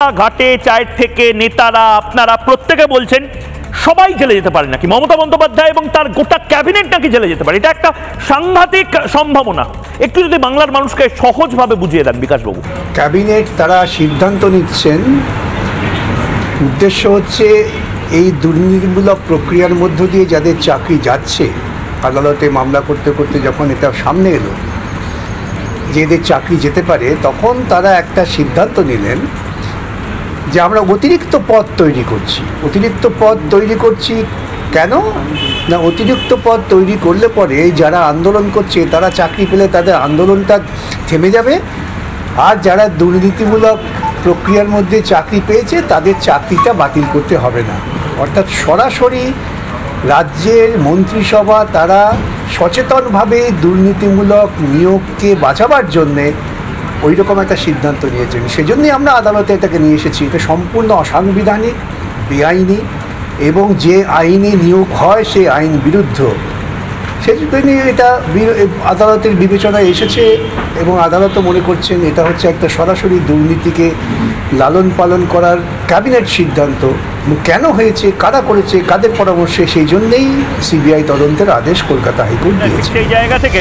ঘাটে চায়ের থেকে নেতারা আপনারা প্রত্যেকে বলছেন সবাই জেলে যেতে পারে নাকি, মমতা বন্দ্যোপাধ্যায় এবং তার গোটা ক্যাবিনেট নাকি জেলে যেতে পারে। এটা একটা সাংঘাতিক সম্ভাবনা। একটু যদি বাংলার মানুষকে সহজভাবে বুঝিয়ে দেন বিকাশবাবু। ক্যাবিনেট তারা সিদ্ধান্ত নিচ্ছেন, উদ্দেশ্য হচ্ছে এই দুর্নীতিমূলক প্রক্রিয়ার মধ্য দিয়ে যাদের চাকরি যাচ্ছে, আদালতে মামলা করতে করতে যখন এটা সামনে এলো যে এদের চাকরি যেতে পারে, তখন তারা একটা সিদ্ধান্ত নিলেন যে আমরা অতিরিক্ত পদ তৈরি করছি। অতিরিক্ত পদ তৈরি করছি কেন না, অতিরিক্ত পদ তৈরি করলে পরে যারা আন্দোলন করছে তারা চাকরি পেলে তাদের আন্দোলনটা থেমে যাবে, আর যারা দুর্নীতিমূলক প্রক্রিয়ার মধ্যে চাকরি পেয়েছে তাদের চাকরিটা বাতিল করতে হবে না। অর্থাৎ সরাসরি রাজ্যের মন্ত্রিসভা তারা সচেতনভাবে দুর্নীতিমূলক নিয়োগকে বাঁচাবার জন্যে ওই রকম একটা সিদ্ধান্ত নিয়েছেন। সেজন্যই আমরা আদালতে এটাকে নিয়ে এসেছি। এটা সম্পূর্ণ অসাংবিধানিক, বেআইনি, এবং যে আইনে নিয়োগ হয় সেই আইন বিরুদ্ধ। সেজন্য এটা আদালতের বিবেচনায় এসেছে এবং আদালতও মনে করছেন এটা হচ্ছে একটা সরাসরি দুর্নীতিকে লালন পালন করার ক্যাবিনেট সিদ্ধান্ত। কেন হয়েছে, কারা করেছে, কাদের পরামর্শে, সেই জন্যেই সিবিআই তদন্তের আদেশ কলকাতা হাইকোর্ট দিয়েছে। সেই জায়গা থেকে